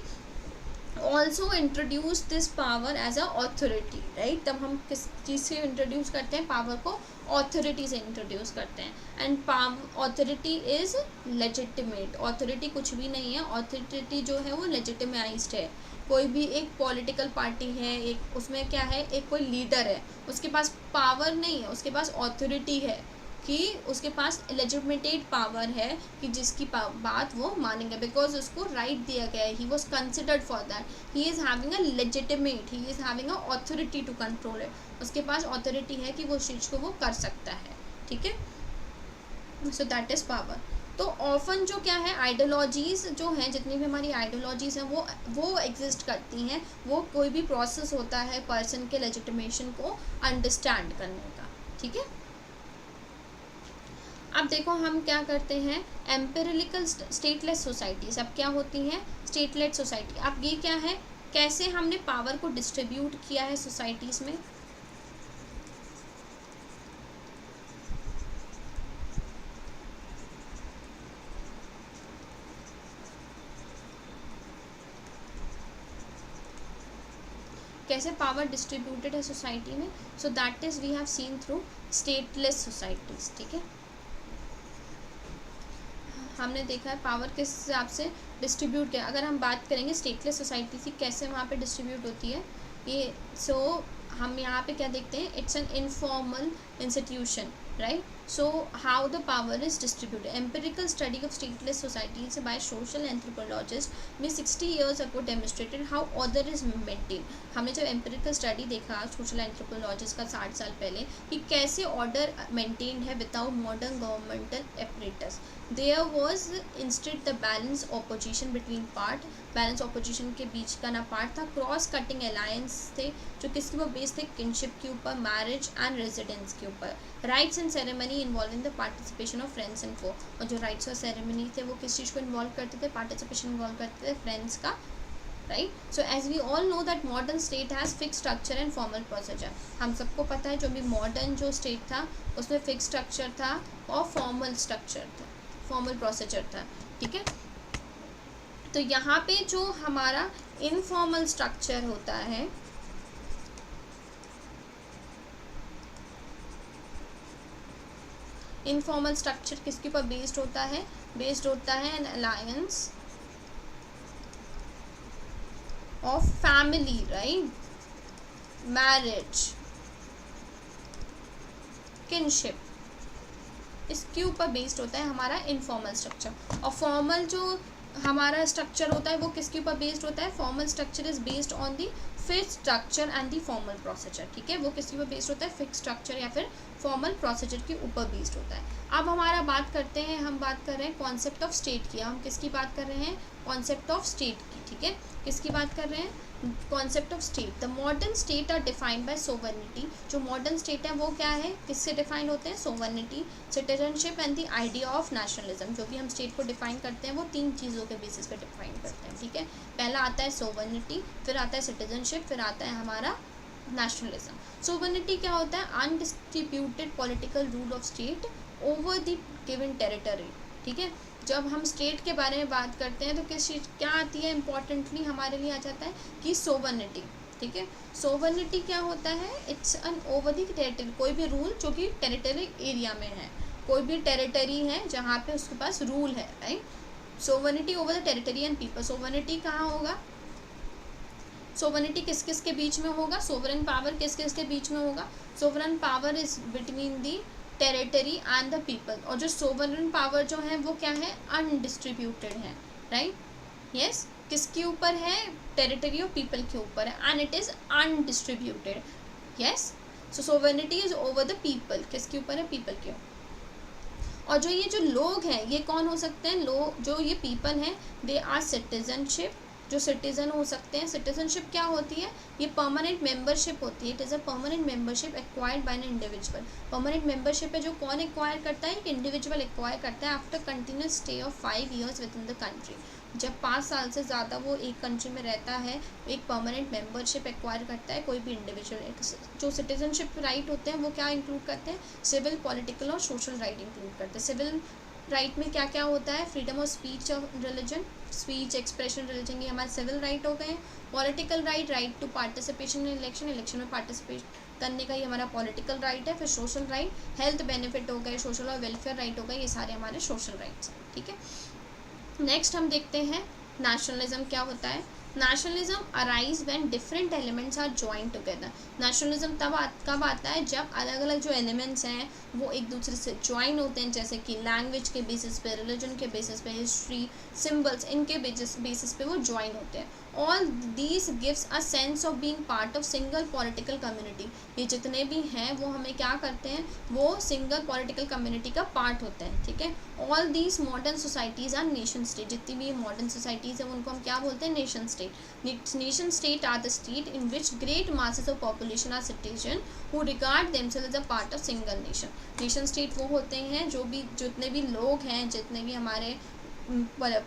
also introduce this power as a authority. Right. तब हम किस चीज़ से introduce करते हैं power को? Authority से introduce करते हैं. And authority is legitimate. Authority कुछ भी नहीं है. ऑथोरिटी जो है वो लेजिटिमाइज्ड है. कोई भी एक पॉलिटिकल पार्टी है, एक उसमें क्या है, एक कोई लीडर है, उसके पास पावर नहीं है, उसके पास ऑथोरिटी है कि उसके पास लेजिटिमेटेड पावर है कि जिसकी बात वो मानेंगे, बिकॉज उसको राइट दिया गया है. He was considered for that. He is having a legitimate, he is having a authority to control it. उसके पास ऑथोरिटी है कि वो चीज़ को वो कर सकता है. ठीक है. सो दैट इज़ पावर. तो ऑफन जो क्या है, आइडियोलॉजीज़ जो हैं, जितनी भी हमारी आइडियोलॉजीज़ हैं वो एग्जिस्ट करती हैं. वो कोई भी प्रोसेस होता है पर्सन के लेजिटिमेशन को अंडरस्टैंड करने का. ठीक है. अब देखो हम क्या करते हैं, एम्पिरिकल स्टेटलेस सोसाइटीज़ अब क्या होती हैं? Stateless society. अब ये क्या है, कैसे हमने पावर को डिस्ट्रीब्यूट किया है सोसाइटीज़ में? कैसे पावर डिस्ट्रीब्यूटेड है सोसाइटी में? So that is we have seen through stateless societies. ठीक है. हमने देखा है पावर किस हिसाब से डिस्ट्रीब्यूट किया. अगर हम बात करेंगे स्टेटलेस सोसाइटी की कैसे वहाँ पे डिस्ट्रीब्यूट होती है ये, सो हम यहाँ पे क्या देखते हैं, it's an informal institution. Right. So how the power is distributed. Empirical study of stateless societies by social anthropologist में 60 years ago demonstrated how order is maintain. हमने जब एम्पिरिकल स्टडी देखा सोशल एंथ्रोपोलॉजिस्ट का 60 साल पहले कि कैसे ऑर्डर मेंटेन है without modern governmental apparatus. There was instead the balance opposition between part. Balance opposition के बीच का ना पार्ट था. क्रॉस कटिंग अलायंस थे जो किसके ऊपर बेस्ड थे? किनशिप के ऊपर, मैरिज एंड रेजिडेंस के ऊपर. Rites and ceremony involving the participation of friends and foe. और जो राइट्स और सेरेमनी थे वो किस चीज़ को इन्वॉल्व करते थे? पार्टिसिपेशन इन्वॉल्व करते थे फ्रेंड्स का. Right. So as we all know that modern state has fix structure and formal procedure. हम सबको पता है जो भी मॉडर्न जो स्टेट था उसमें फिक्स स्ट्रक्चर था और फॉर्मल स्ट्रक्चर था, फॉर्मल प्रोसीजर था. ठीक है. तो यहाँ पे जो हमारा इनफॉर्मल स्ट्रक्चर होता है, इनफॉर्मल स्ट्रक्चर किसके ऊपर बेस्ड होता है? बेस्ड होता है N alliance of family, right, marriage, kinship, इसके ऊपर बेस्ड होता है हमारा इनफॉर्मल स्ट्रक्चर। और फॉर्मल जो हमारा स्ट्रक्चर होता है वो किसके ऊपर बेस्ड होता है? Formal structure is based on the fixed structure and the formal procedure, ठीक है, वो किसके ऊपर बेस्ड होता है? फिक्स्ड स्ट्रक्चर या फिर फॉर्मल प्रोसीजर के ऊपर बेस्ड होता है। अब हमारा बात करते हैं, हम बात कर रहे हैं कॉन्सेप्ट ऑफ स्टेट की। हम किसकी बात कर रहे हैं? कॉन्सेप्ट ऑफ स्टेट की, ठीक है, किसकी बात कर रहे हैं? Concept of state. The modern state are defined by sovereignty. जो मॉडर्न स्टेट है वो क्या है, किससे डिफाइन होते हैं? Sovereignty, citizenship and the idea of nationalism. जो भी हम स्टेट को डिफाइन करते हैं वो 3 चीज़ों के बेसिस पे डिफाइन करते हैं, ठीक है। पहला आता है सोवर्निटी, फिर आता है सिटीजनशिप, फिर आता है हमारा नेशनलिज्म। सोवर्निटी क्या होता है? Undistributed political rule of state over the given territory, ठीक है। जब हम स्टेट के बारे में बात करते हैं तो किस चीज़ क्या आती है इंपॉर्टेंटली हमारे लिए आ जाता है कि सोवर्निटी, ठीक है। सोवर्निटी क्या होता है? It's N over the territory, कोई भी रूल जो कि टेरिटरी एरिया में है, कोई भी टेरिटरी है जहाँ पे उसके पास रूल है, right. Sovereignty over the territory and people. Sovereignty कहाँ होगा? सोवर्निटी किस किस के बीच में होगा? सोवरेन पावर किस किस के बीच में होगा? Sovereign power is between the territory and the people. और जो सोवरेन पावर जो है वो क्या है? अनडिस्ट्रीब्यूटेड है, राइट, यस। किसके ऊपर है? टेरिटरी और पीपल के ऊपर है, and it is undistributed, yes. So sovereignty is over the people, किसके ऊपर है? पीपल के ऊपर। और जो ये जो लोग हैं ये कौन हो सकते हैं? लोग जो ये पीपल हैं, दे आर सिटीजनशिप, जो सिटीजन हो सकते हैं। सिटीजनशिप क्या होती है? ये परमानेंट मेंबरशिप होती है। It is a permanent membership acquired by an individual. Permanent membership है जो कौन एक्वायर करता है? एक इंडिविजुअल एक्वायर करता है after continuous stay of 5 years with in the country. जब 5 साल से ज़्यादा वो एक कंट्री में रहता है, एक परमानेंट मेंबरशिप एक्वायर करता है कोई भी इंडिविजुअल। जो सिटीजनशिप राइट होते हैं वो क्या इंक्लूड करते हैं? सिविल, पॉलिटिकल और सोशल राइट इंक्लूड करते हैं। सिविल राइट में क्या क्या होता है? Freedom of speech of religion, speech, expression, religion, ये हमारे सिविल राइट हो गए। Political right, right to participation in election, election में पार्टिसिपेट करने का ये हमारा पॉलिटिकल राइट है। फिर सोशल राइट, हेल्थ बेनिफिट हो गए, सोशल और वेलफेयर राइट हो गए, ये सारे हमारे सोशल राइट्स हैं, ठीक है। नेक्स्ट हम देखते हैं नेशनलिज्म क्या होता है। Nationalism arise when different elements are joined together. Nationalism कब आता है? जब अलग अलग जो एलिमेंट्स हैं वो एक दूसरे से ज्वाइन होते हैं, जैसे कि लैंग्वेज के बेसिस पे, रिलीजन के बेसिस पे, हिस्ट्री, सिम्बल्स, इनके बेसिस पे वो ज्वाइन होते हैं। All these gives a sense of being part of single political community. ये जितने भी हैं वो हमें क्या करते हैं? वो सिंगल पॉलिटिकल कम्युनिटी का पार्ट होते हैं, ठीक है। All these modern societies our nation state. जितनी भी मॉडर्न सोसाइटीज़ हैं उनको हम क्या बोलते हैं? Nation state. Nation state are the state in which great masses of population are citizen who regard themselves as a part of single nation. Nation state वो होते हैं जो भी जितने भी लोग हैं, जितने भी हमारे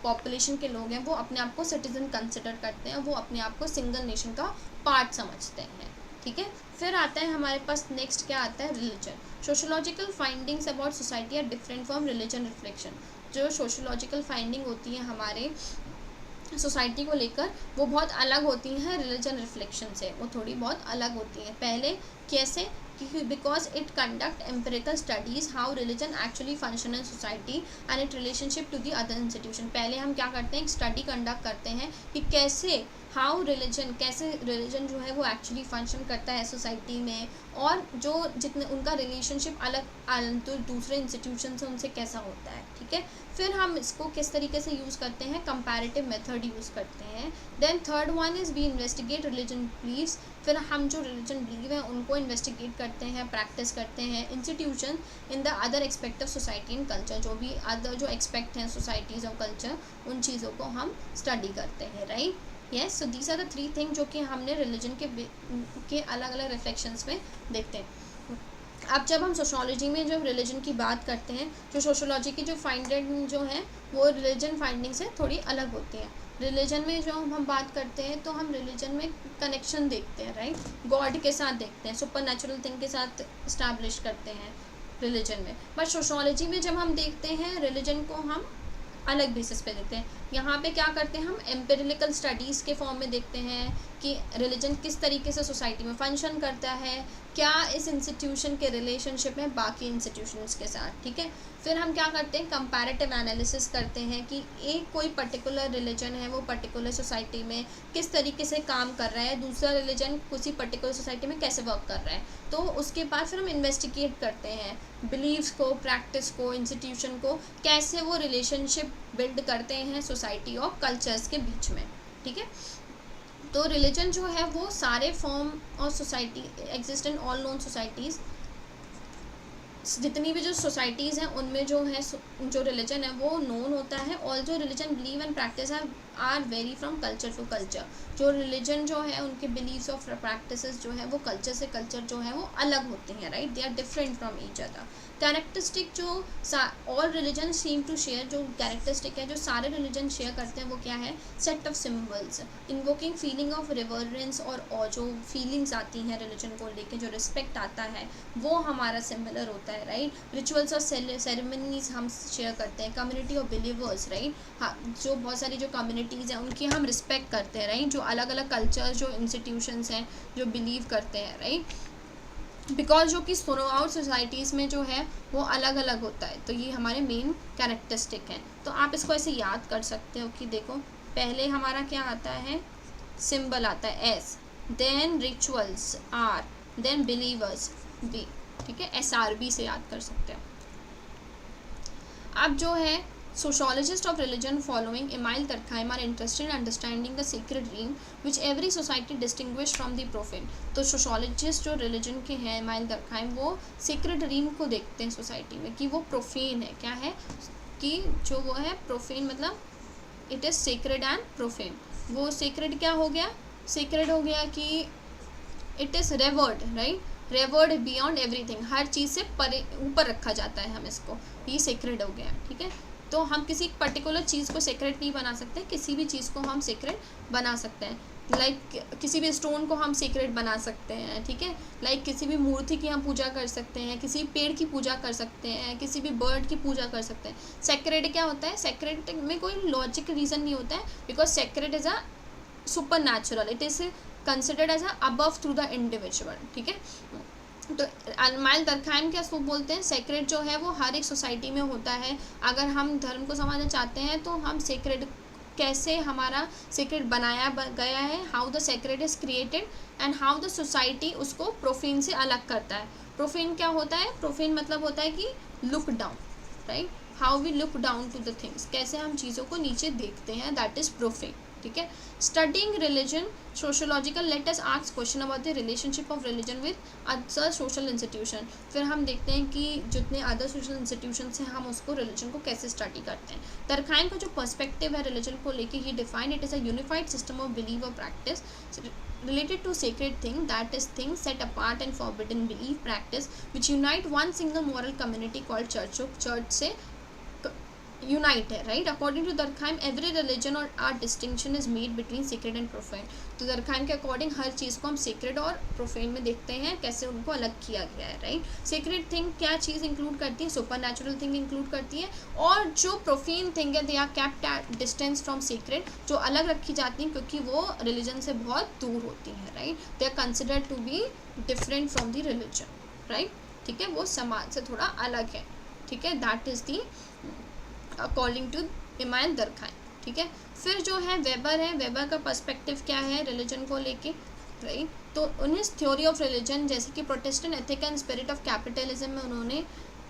पॉपुलेशन के लोग हैं वो अपने आप को सिटीजन कंसिडर करते हैं, वो अपने आप को सिंगल नेशन का पार्ट समझते हैं, ठीक है। फिर आता है हमारे पास नेक्स्ट क्या आता है? Religion. Sociological findings about society are different from religion reflection. जो सोशोलॉजिकल फाइंडिंग होती है हमारे सोसाइटी को लेकर वो बहुत अलग होती हैं रिलीजन रिफ्लेक्शन से, वो थोड़ी बहुत अलग होती हैं। पहले कैसे? Because it conduct empirical studies how religion actually function in society and it relationship to the other institution. पहले हम क्या करते हैं? एक स्टडी कंडक्ट करते हैं कि कैसे कैसे रिलीजन जो है वो एक्चुअली फंक्शन करता है सोसाइटी में, और जो जितने उनका रिलेशनशिप अलग तो दूसरे इंस्टीट्यूशन से उनसे कैसा होता है, ठीक है। फिर हम इसको किस तरीके से यूज़ करते हैं? कंपैरेटिव मेथड यूज़ करते हैं। Then third one is we investigate religion beliefs. फिर हम जो रिलीजन बिलीव है उनको इन्वेस्टिगेट करते हैं, प्रैक्टिस करते हैं institution in the other expect of society and culture. जो भी अदर जो एक्सपेक्ट हैं सोसाइटीज़ और कल्चर, उन चीज़ों को हम स्टडी करते हैं, right. Yes, so these are the 3 thing जो कि हमने रिलीजन के अलग अलग रिफ्लेक्शंस में देखते हैं। अब जब हम सोशोलॉजी में जब रिलीजन की बात करते हैं, जो सोशोलॉजी की जो फाइंडेड जो है वो रिलीजन फाइंडिंग से थोड़ी अलग होती है। रिलीजन में जो हम बात करते हैं तो हम रिलीजन में कनेक्शन देखते हैं, राइट, गॉड के साथ देखते हैं, सुपर नेचुरल थिंग के साथ इस्टेब्लिश करते हैं रिलीजन में। बट सोशोलॉजी में जब हम देखते हैं रिलीजन को हम अलग बेसिस पे देखते हैं। यहाँ पे क्या करते हैं हम एम्पिरिकल स्टडीज़ के फॉर्म में देखते हैं कि रिलीजन किस तरीके से सोसाइटी में फंक्शन करता है, क्या इस इंस्टीट्यूशन के रिलेशनशिप में बाकी इंस्टीट्यूशंस के साथ, ठीक है। फिर हम क्या करते हैं, कंपैरेटिव एनालिसिस करते हैं कि एक कोई पर्टिकुलर रिलीजन है वो पर्टिकुलर सोसाइटी में किस तरीके से काम कर रहा है, दूसरा रिलीजन किसी पर्टिकुलर सोसाइटी में कैसे वर्क कर रहा है। तो उसके बाद फिर हम इन्वेस्टिगेट करते हैं बिलीव्स को, प्रैक्टिस को, इंस्टीट्यूशन को, कैसे वो रिलेशनशिप बिल्ड करते हैं सोसाइटी और कल्चर्स के बीच में, ठीक है। तो रिलीजन जो है वो सारे फॉर्म और society exist in all known societies, जितनी भी जो सोसाइटीज़ हैं उनमें जो है जो रिलीजन है वो नोन होता है। और जो रिलीजन बिलीव एंड प्रैक्टिस है are vary from culture to culture. जो रिलीजन जो है उनके बिलीव्स और प्रैक्टिसेस जो है वो कल्चर से कल्चर जो है वो अलग होते हैं, right, they are different from each other. Characteristic जो all religion seem to share, जो कैरेक्टरिस्टिक है जो सारे रिलीजन शेयर करते हैं वो क्या है, set of symbols invoking feeling of reverence, और जो फीलिंग्स आती हैं रिलीजन को लेके, जो रिस्पेक्ट आता है वो हमारा सिमिलर होता है, राइट। रिचुअल्स और सेरेमनीज हम शेयर करते हैं। कम्युनिटी ऑफ बिलीवर्स, राइट, हाँ, जो बहुत सारी जो कम्युनिटीज़ हैं उनकी हम रिस्पेक्ट करते हैं, राइट, जो अलग अलग कल्चर जो इंस्टीट्यूशंस हैं जो बिलीव करते हैं, राइट, बिकॉज जो कि थ्रू आउट सोसाइटीज़ में जो है वो अलग अलग होता है। तो ये हमारे मेन कैरेक्टरिस्टिक हैं। तो आप इसको ऐसे याद कर सकते हो कि देखो पहले हमारा क्या आता है, सिंबल आता है एस, then rituals are, then believers be, ठीक है, SRB से याद कर सकते हो। अब जो है sociologists of religion following Emile Durkheim are interested in understanding the sacred dream which every society distinguished from the profane। तो sociologist जो religion के हैं Emile Durkheim वो sacred dream को देखते हैं सोसाइटी में कि वो profane है, क्या है कि जो वो है profane मतलब it is sacred and profane। वो sacred क्या हो गया, sacred हो गया कि it is revered, right, revered beyond everything, हर चीज़ से परे ऊपर रखा जाता है हम इसको, ये sacred हो गया, ठीक है। तो हम किसी पर्टिकुलर चीज़ को सेक्रेट नहीं बना सकते, किसी भी चीज़ को हम सेक्रेट बना सकते हैं। लाइक किसी भी स्टोन को हम सेक्रेट बना सकते हैं, ठीक है। लाइक किसी भी मूर्ति की हम पूजा कर सकते हैं, किसी पेड़ की पूजा कर सकते हैं, किसी भी बर्ड की पूजा कर सकते हैं। सेक्रेट क्या होता है, सेक्रेट में कोई लॉजिक रीज़न नहीं होता है, because sacred is a supernatural, it is considered as a above through the individual, ठीक है। तो एमाइल दरखाइम क्या उसको बोलते हैं, सेक्रेट जो है वो हर एक सोसाइटी में होता है। अगर हम धर्म को समझना चाहते हैं तो हम सेक्रेट कैसे हमारा सेक्रेट बनाया गया है, how the sacred is created and how the society उसको प्रोफेन से अलग करता है। प्रोफेन क्या होता है, प्रोफेन मतलब होता है कि look down, right, how we look down to the things, कैसे हम चीज़ों को नीचे देखते हैं, दैट इज़ प्रोफेन, ठीक है। Studying religion sociological, let us ask question about the relationship of religion with other social institution. फिर हम देखते हैं कि जितने अदर सोशल इंस्टीट्यूशन हैं हम उसको रिलीजन को कैसे स्टडी करते हैं। दरखाइम का जो पर्सपेक्टिव है रिलीजन को लेके, he define it is a unified system of believe और practice related to sacred thing, that is things set apart and forbidden belief practice which unite one single moral community called church। so church से unite है, right. According to Durkheim every religion और are distinction is made between secret and profane. तो Durkheim के according हर चीज़ को हम secret और profane में देखते हैं, कैसे उनको अलग किया गया है, राइट। सीक्रेट थिंग क्या चीज़ इंक्लूड करती है, सुपर नेचुरल थिंग इंक्लूड करती है, और जो प्रोफेन थिंग है they are kept at distance from sacred, जो अलग रखी जाती हैं क्योंकि वो रिलीजन से बहुत दूर होती हैं, right. They are considered to be different from the religion, right, ठीक है, वो समाज से थोड़ा अलग है, ठीक है। That is the according to Emile Durkheim, ठीक है। फिर जो है वेबर है, वेबर का पर्सपेक्टिव क्या है रिलीजन को लेके, राइट। तो उन्हें थ्योरी ऑफ रिलीजन, जैसे कि Protestant ethic and spirit of capitalism में उन्होंने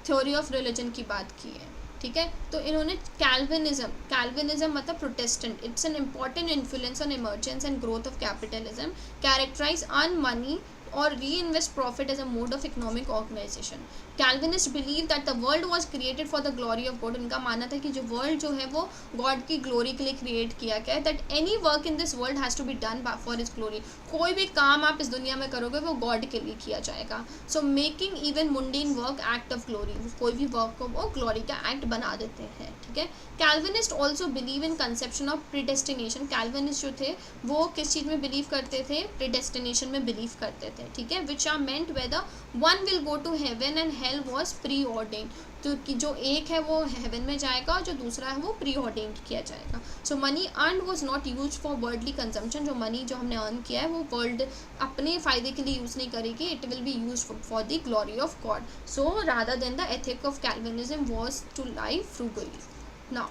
थ्योरी ऑफ रिलीजन की बात की है, ठीक है। तो इन्होंने कैल्विनिज्म मतलब Protestant, it's an important influence on emergence and growth of capitalism, characterize earn money और reinvest profit as a mode of economic organization। Calvinists believe that the world was created for the glory of God। उनका मानना था कि जो world जो है वो God की ग्लोरी के लिए क्रिएट किया गया है। that any work in this world has to be done for his glory। कोई भी काम आप इस दुनिया में करोगे वो गॉड के लिए किया जाएगा। so making even mundane work act of glory। कोई भी वर्क को वो ग्लोरी का एक्ट बना देते हैं, ठीक है। Calvinists also believe in conception of predestination। Calvinists जो थे वो किस चीज़ में बिलीव करते थे, predestination में बिलीव करते थे, ठीक है। Which are meant whether one will go to heaven and hell was preordained, तो कि जो एक है वो हेवन में जाएगा और जो दूसरा है वो प्री ऑर्डेन्ड किया जाएगा. So money earn was not use for worldly consumption, जो मनी जो हमने अर्न किया है वो वर्ल्ड अपने फ़ायदे के लिए यूज़ नहीं करेगी, it will be use for the glory of god. So rather than the ethic of Calvinism was to live frugally. Now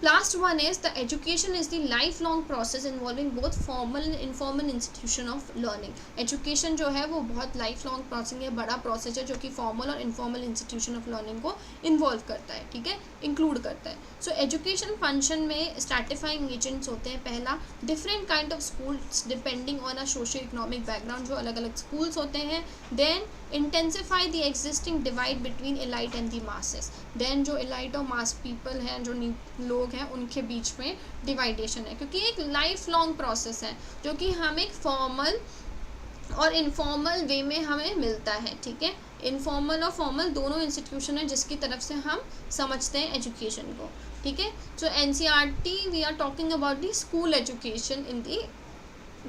last one is the education is the lifelong process involving both formal and informal institution of learning. education जो है वो बहुत lifelong process है, बड़ा process है जो कि formal और informal institution of learning को involve करता है, ठीक है, include करता है. so education function में stratifying agents होते हैं. पहला different kind of schools depending on a socio-economic background, जो अलग अलग schools होते हैं. then intensify the existing divide between elite and the masses. then जो elite और mass people हैं, जो लोग हैं, उनके बीच में डिवाइडेशन है, क्योंकि एक लाइफ लॉन्ग प्रोसेस है जो कि हम एक फॉर्मल और इनफॉर्मल वे में हमें मिलता है, ठीक है. इनफॉर्मल और फॉर्मल दोनों इंस्टीट्यूशन है जिसकी तरफ से हम समझते हैं एजुकेशन को, ठीक है. So NCERT we are talking about the school education in the.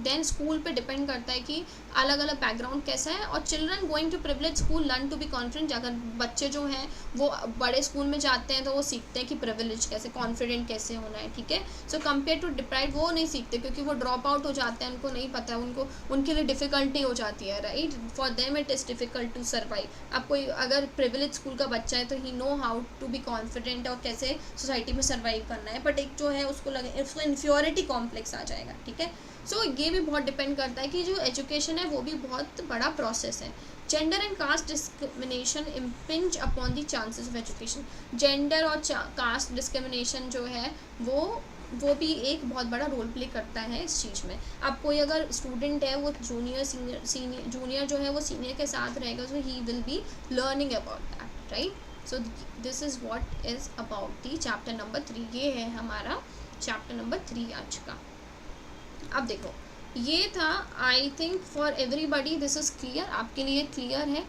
Then school पे डिपेंड करता है कि अलग अलग बैकग्राउंड कैसा है. और children going to privilege school learn to be confident. अगर बच्चे जो हैं वो बड़े स्कूल में जाते हैं तो वो सीखते हैं कि प्रिविलेज कैसे, कॉन्फिडेंट कैसे होना है, ठीक है. सो कंपेयर टू डिप्राइव वो नहीं सीखते क्योंकि वो ड्रॉप आउट हो जाते हैं, उनको नहीं पता, उनको उनके लिए डिफ़िकल्टी हो जाती है, right. For them it is difficult to survive. आप कोई अगर प्रिविलेज स्कूल का बच्चा है तो he know how to be confident और कैसे सोसाइटी में सर्वाइव करना है. बट एक जो है उसको लगे उसको इन्फ्योरिटी कॉम्प्लेक्स आ जाएगा, ठीक है. सो ये भी बहुत डिपेंड करता है कि जो एजुकेशन है वो भी बहुत बड़ा प्रोसेस है. Gender and caste discrimination impinge upon the chances of education. Gender और कास्ट डिस्क्रिमिनेशन जो है वो भी एक बहुत बड़ा रोल प्ले करता है इस चीज़ में. अब कोई अगर स्टूडेंट है वो जूनियर जो है वो सीनियर के साथ रहेगा, so he will be learning about that, right. So this is what is about the chapter number 3. ये है हमारा चैप्टर नंबर 3 आज का. अब देखो ये था, I think for everybody this is clear. आपके लिए क्लियर है,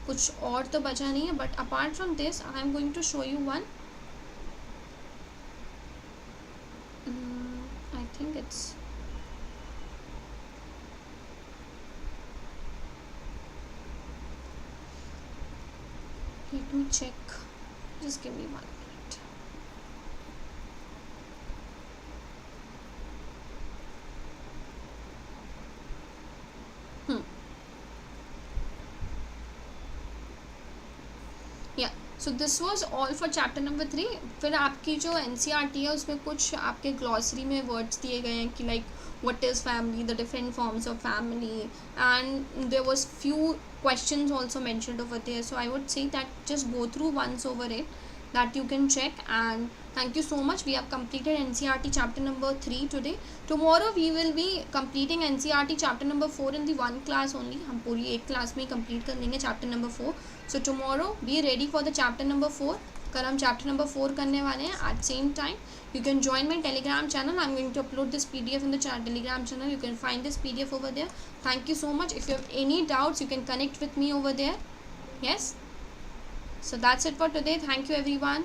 कुछ और तो बचा नहीं है. But apart from this I am going to show you one. I think it's let me check, just give me one. So this was all for chapter number 3. फिर आपकी जो एनसीईआरटी है उसमें कुछ आपके ग्लॉसरी में वर्ड्स दिए गए हैं कि like what is family, the different forms of family, and there was few questions also mentioned over there. So I would say that just go through once over it, that you can check. And thank you so much. We have completed NCERT chapter number 3 today. Tomorrow we will be completing NCERT chapter number 4 in the one class only. हम पूरी एक class में complete कर लेंगे chapter number 4. So tomorrow be ready for the chapter number 4. कल हम chapter number 4 करने वाले हैं at same time. You can join my telegram channel. I'm going to upload this PDF in the telegram channel. You can find this PDF over there. Thank you so much. If you have any doubts you can connect with me over there. Yes, so that's it for today. Thank you everyone.